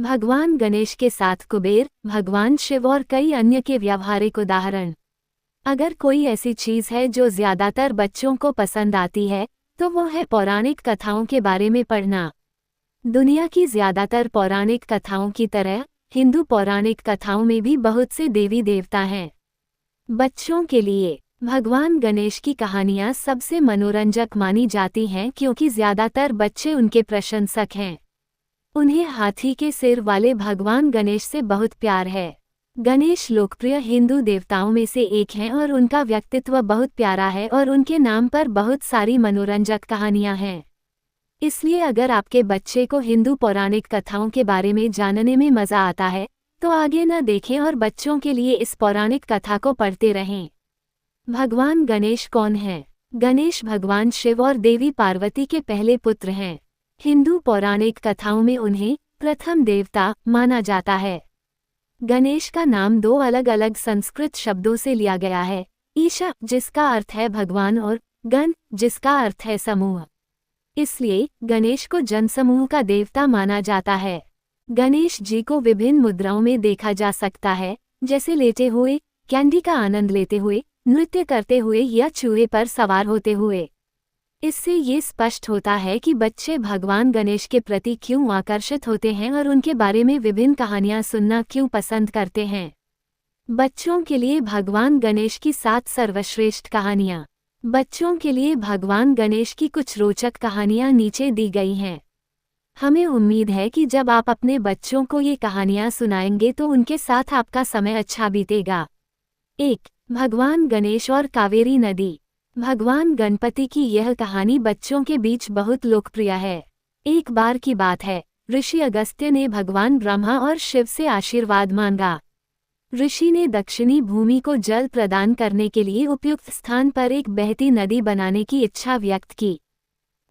भगवान गणेश के साथ कुबेर, भगवान शिव और कई अन्य के व्यावहारिक उदाहरण। अगर कोई ऐसी चीज है जो ज्यादातर बच्चों को पसंद आती है तो वो है पौराणिक कथाओं के बारे में पढ़ना। दुनिया की ज्यादातर पौराणिक कथाओं की तरह हिंदू पौराणिक कथाओं में भी बहुत से देवी देवता हैं। बच्चों के लिए भगवान गणेश की कहानियां सबसे मनोरंजक मानी जाती हैं क्योंकि ज्यादातर बच्चे उनके प्रशंसक हैं। उन्हें हाथी के सिर वाले भगवान गणेश से बहुत प्यार है। गणेश लोकप्रिय हिंदू देवताओं में से एक हैं और उनका व्यक्तित्व बहुत प्यारा है और उनके नाम पर बहुत सारी मनोरंजक कहानियां हैं। इसलिए अगर आपके बच्चे को हिंदू पौराणिक कथाओं के बारे में जानने में मजा आता है तो आगे न देखें और बच्चों के लिए इस पौराणिक कथा को पढ़ते रहें। भगवान गणेश कौन हैं? गणेश भगवान शिव और देवी पार्वती के पहले पुत्र हैं। हिंदू पौराणिक कथाओं में उन्हें प्रथम देवता माना जाता है। गणेश का नाम दो अलग अलग संस्कृत शब्दों से लिया गया है, ईशा जिसका अर्थ है भगवान और गण जिसका अर्थ है समूह। इसलिए गणेश को जनसमूह का देवता माना जाता है। गणेश जी को विभिन्न मुद्राओं में देखा जा सकता है, जैसे लेटे हुए, कैंडी का आनंद लेते हुए, नृत्य करते हुए या चूहे पर सवार होते हुए। इससे ये स्पष्ट होता है कि बच्चे भगवान गणेश के प्रति क्यों आकर्षित होते हैं और उनके बारे में विभिन्न कहानियां सुनना क्यों पसंद करते हैं। बच्चों के लिए भगवान गणेश की 7 सर्वश्रेष्ठ कहानियां। बच्चों के लिए भगवान गणेश की कुछ रोचक कहानियां नीचे दी गई हैं। हमें उम्मीद है कि जब आप अपने बच्चों को ये कहानियां सुनाएंगे तो उनके साथ आपका समय अच्छा बीतेगा। 1. भगवान गणेश और कावेरी नदी। भगवान गणपति की यह कहानी बच्चों के बीच बहुत लोकप्रिय है। एक बार की बात है, ऋषि अगस्त्य ने भगवान ब्रह्मा और शिव से आशीर्वाद मांगा। ऋषि ने दक्षिणी भूमि को जल प्रदान करने के लिए उपयुक्त स्थान पर एक बहती नदी बनाने की इच्छा व्यक्त की।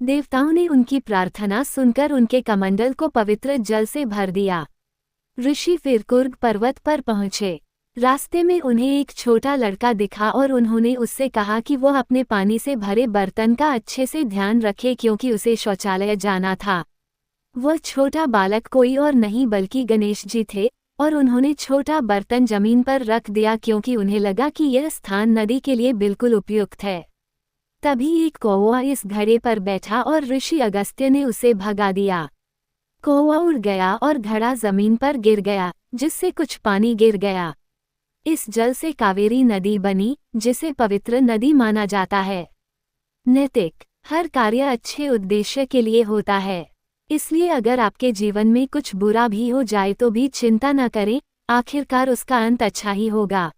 देवताओं ने उनकी प्रार्थना सुनकर उनके कमंडल को पवित्र जल से भर दिया। ऋषि फिर कुर्ग पर्वत पर पहुंचे। रास्ते में उन्हें एक छोटा लड़का दिखा और उन्होंने उससे कहा कि वो अपने पानी से भरे बर्तन का अच्छे से ध्यान रखे क्योंकि उसे शौचालय जाना था। वह छोटा बालक कोई और नहीं बल्कि गणेश जी थे और उन्होंने छोटा बर्तन जमीन पर रख दिया क्योंकि उन्हें लगा कि यह स्थान नदी के लिए बिल्कुल उपयुक्त है। तभी एक कौवा इस घड़े पर बैठा और ऋषि अगस्त्य ने उसे भगा दिया। कौवा उड़ गया और घड़ा जमीन पर गिर गया, जिससे कुछ पानी गिर गया। इस जल से कावेरी नदी बनी, जिसे पवित्र नदी माना जाता है। नैतिक: हर कार्य अच्छे उद्देश्य के लिए होता है, इसलिए अगर आपके जीवन में कुछ बुरा भी हो जाए तो भी चिंता न करें, आखिरकार उसका अंत अच्छा ही होगा।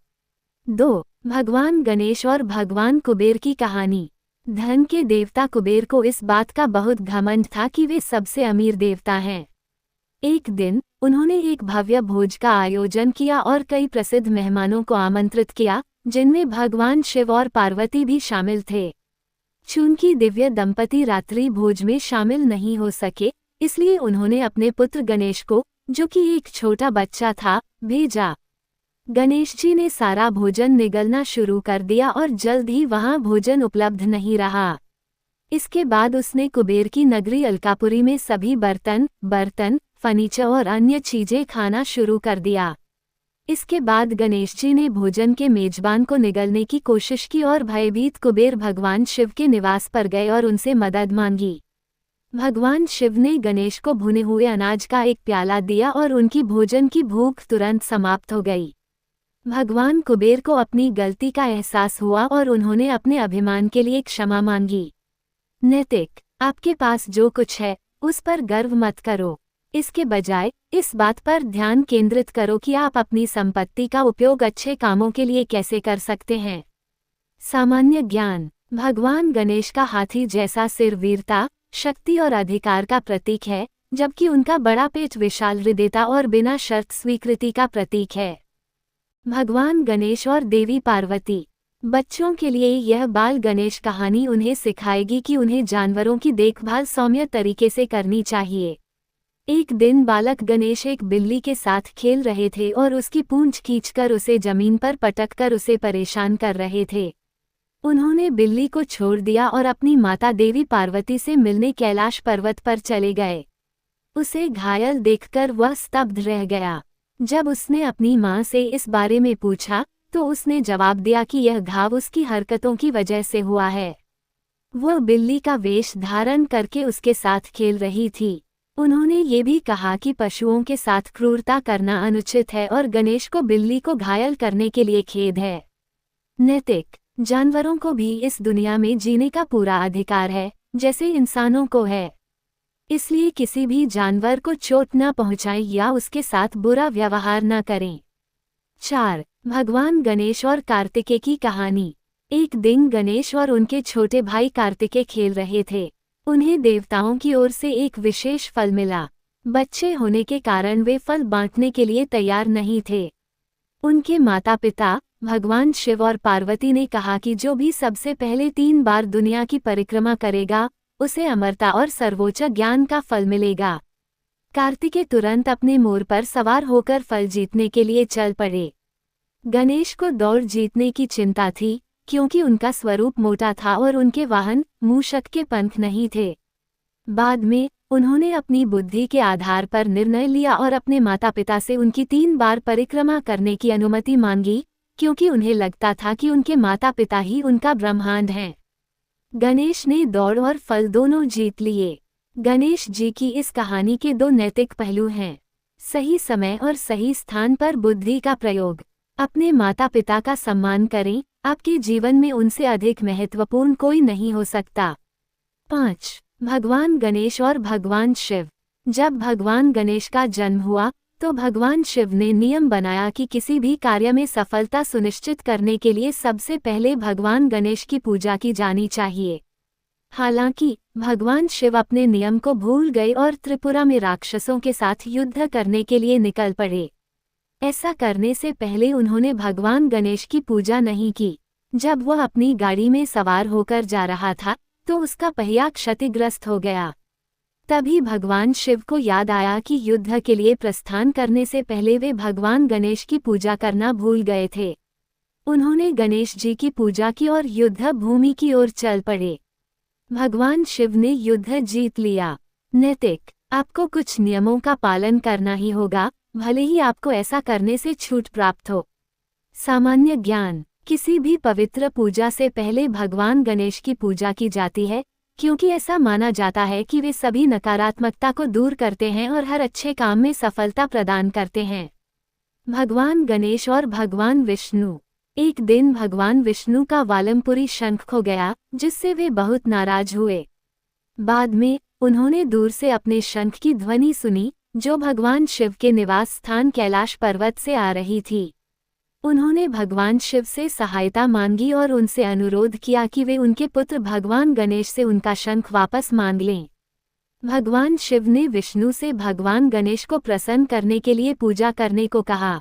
2. भगवान गणेश और भगवान कुबेर की कहानी। धन के देवता कुबेर को इस बात का बहुत घमंड था कि वे सबसे अमीर देवता हैं। एक दिन उन्होंने एक भव्य भोज का आयोजन किया और कई प्रसिद्ध मेहमानों को आमंत्रित किया, जिनमें भगवान शिव और पार्वती भी शामिल थे। चूंकि दिव्य दंपति रात्रि भोज में शामिल नहीं हो सके, इसलिए उन्होंने अपने पुत्र गणेश को, जो कि एक छोटा बच्चा था, भेजा। गणेश जी ने सारा भोजन निगलना शुरू कर दिया और जल्द ही वहां भोजन उपलब्ध नहीं रहा। इसके बाद उसने कुबेर की नगरी अलकापुरी में सभी बर्तन, फर्नीचर और अन्य चीजें खाना शुरू कर दिया। इसके बाद गणेश जी ने भोजन के मेजबान को निगलने की कोशिश की और भयभीत कुबेर भगवान शिव के निवास पर गए और उनसे मदद मांगी। भगवान शिव ने गणेश को भुने हुए अनाज का एक प्याला दिया और उनकी भोजन की भूख तुरंत समाप्त हो गई। भगवान कुबेर को अपनी गलती का एहसास हुआ और उन्होंने अपने अभिमान के लिए क्षमा मांगी। नैतिक: आपके पास जो कुछ है उस पर गर्व मत करो, इसके बजाय इस बात पर ध्यान केंद्रित करो कि आप अपनी संपत्ति का उपयोग अच्छे कामों के लिए कैसे कर सकते हैं। सामान्य ज्ञान: भगवान गणेश का हाथी जैसा सिर वीरता, शक्ति और अधिकार का प्रतीक है, जबकि उनका बड़ा पेट विशाल हृदयता और बिना शर्त स्वीकृति का प्रतीक है। भगवान गणेश और देवी पार्वती। बच्चों के लिए यह बाल गणेश कहानी उन्हें सिखाएगी कि उन्हें जानवरों की देखभाल सौम्य तरीके से करनी चाहिए। एक दिन बालक गणेश एक बिल्ली के साथ खेल रहे थे और उसकी पूंछ खींचकर उसे जमीन पर पटककर उसे परेशान कर रहे थे। उन्होंने बिल्ली को छोड़ दिया और अपनी माता देवी पार्वती से मिलने कैलाश पर्वत पर चले गए। उसे घायल देखकर वह स्तब्ध रह गया। जब उसने अपनी माँ से इस बारे में पूछा तो उसने जवाब दिया कि यह घाव उसकी हरकतों की वजह से हुआ है। वह बिल्ली का वेश धारण करके उसके साथ खेल रही थी। उन्होंने ये भी कहा कि पशुओं के साथ क्रूरता करना अनुचित है और गणेश को बिल्ली को घायल करने के लिए खेद है। नैतिक, जानवरों को भी इस दुनिया में जीने का पूरा अधिकार है, जैसे इंसानों को है। इसलिए किसी भी जानवर को चोट न पहुंचाएं या उसके साथ बुरा व्यवहार न करें। 4. भगवान गणेश और कार्तिकेय की कहानी। एक दिन गणेश और उनके छोटे भाई कार्तिकेय खेल रहे थे। उन्हें देवताओं की ओर से एक विशेष फल मिला। बच्चे होने के कारण वे फल बांटने के लिए तैयार नहीं थे। उनके माता पिता भगवान शिव और पार्वती ने कहा कि जो भी सबसे पहले 3 बार दुनिया की परिक्रमा करेगा उसे अमरता और सर्वोच्च ज्ञान का फल मिलेगा। कार्तिकेय तुरंत अपने मोर पर सवार होकर फल जीतने के लिए चल पड़े। गणेश को दौड़ जीतने की चिंता थी, क्योंकि उनका स्वरूप मोटा था और उनके वाहन मूषक के पंख नहीं थे। बाद में उन्होंने अपनी बुद्धि के आधार पर निर्णय लिया और अपने माता पिता से उनकी 3 बार परिक्रमा करने की अनुमति मांगी, क्योंकि उन्हें लगता था कि उनके माता पिता ही उनका ब्रह्मांड हैं। गणेश ने दौड़ और फल दोनों जीत लिए। गणेश जी की इस कहानी के 2 नैतिक पहलू हैं। सही समय और सही स्थान पर बुद्धि का प्रयोग। अपने माता पिता का सम्मान करें, आपके जीवन में उनसे अधिक महत्वपूर्ण कोई नहीं हो सकता। 5. भगवान गणेश और भगवान शिव। जब भगवान गणेश का जन्म हुआ तो भगवान शिव ने नियम बनाया कि किसी भी कार्य में सफलता सुनिश्चित करने के लिए सबसे पहले भगवान गणेश की पूजा की जानी चाहिए। हालांकि भगवान शिव अपने नियम को भूल गए और त्रिपुरा में राक्षसों के साथ युद्ध करने के लिए निकल पड़े। ऐसा करने से पहले उन्होंने भगवान गणेश की पूजा नहीं की। जब वह अपनी गाड़ी में सवार होकर जा रहा था तो उसका पहिया क्षतिग्रस्त हो गया। तभी भगवान शिव को याद आया कि युद्ध के लिए प्रस्थान करने से पहले वे भगवान गणेश की पूजा करना भूल गए थे। उन्होंने गणेश जी की पूजा की और युद्ध भूमि की ओर चल पड़े। भगवान शिव ने युद्ध जीत लिया। नैतिक, आपको कुछ नियमों का पालन करना ही होगा, भले ही आपको ऐसा करने से छूट प्राप्त हो। सामान्य ज्ञान। किसी भी पवित्र पूजा से पहले भगवान गणेश की पूजा की जाती है, क्योंकि ऐसा माना जाता है कि वे सभी नकारात्मकता को दूर करते हैं और हर अच्छे काम में सफलता प्रदान करते हैं। भगवान गणेश और भगवान विष्णु। एक दिन भगवान विष्णु का वालमपुरी शंख खो गया, जिससे वे बहुत नाराज हुए। बाद में उन्होंने दूर से अपने शंख की ध्वनि सुनी, जो भगवान शिव के निवास स्थान कैलाश पर्वत से आ रही थी। उन्होंने भगवान शिव से सहायता मांगी और उनसे अनुरोध किया कि वे उनके पुत्र भगवान गणेश से उनका शंख वापस मांग लें। भगवान शिव ने विष्णु से भगवान गणेश को प्रसन्न करने के लिए पूजा करने को कहा।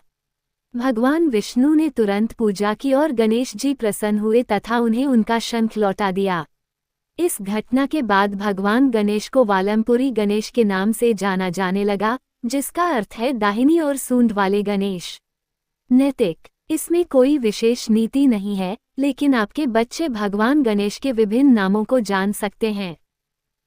भगवान विष्णु ने तुरंत पूजा की और गणेश जी प्रसन्न हुए तथा उन्हें उनका शंख लौटा दिया। इस घटना के बाद भगवान गणेश को वालमपुरी गणेश के नाम से जाना जाने लगा, जिसका अर्थ है दाहिनी ओर सूंड वाले गणेश। नैतिक, इसमें कोई विशेष नीति नहीं है, लेकिन आपके बच्चे भगवान गणेश के विभिन्न नामों को जान सकते हैं।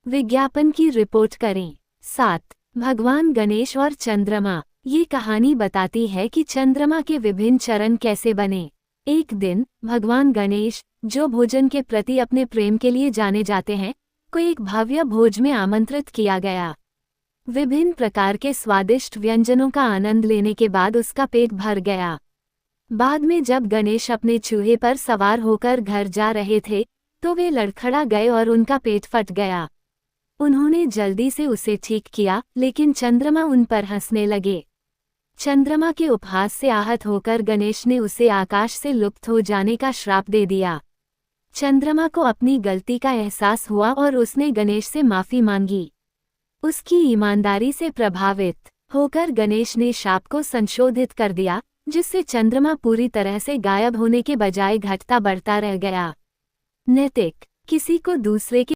विज्ञापन की रिपोर्ट करें। 7. भगवान गणेश और चंद्रमा। ये कहानी बताती है कि चंद्रमा के विभिन्न चरण कैसे बने। एक दिन भगवान गणेश, जो भोजन के प्रति अपने प्रेम के लिए जाने जाते हैं, को एक भव्य भोज में आमंत्रित किया गया। विभिन्न प्रकार के स्वादिष्ट व्यंजनों का आनंद लेने के बाद उसका पेट भर गया। बाद में जब गणेश अपने चूहे पर सवार होकर घर जा रहे थे तो वे लड़खड़ा गए और उनका पेट फट गया। उन्होंने जल्दी से उसे ठीक किया, लेकिन चंद्रमा उन पर हंसने लगे। चंद्रमा के उपहास से आहत होकर गणेश ने उसे आकाश से लुप्त हो जाने का श्राप दे दिया। चंद्रमा को अपनी गलती का एहसास हुआ और उसने गणेश से माफी मांगी। उसकी ईमानदारी से प्रभावित होकर गणेश ने शाप को संशोधित कर दिया, जिससे चंद्रमा पूरी तरह से गायब होने के बजाय घटता बढ़ता रह गया। नैतिक, किसी को दूसरे के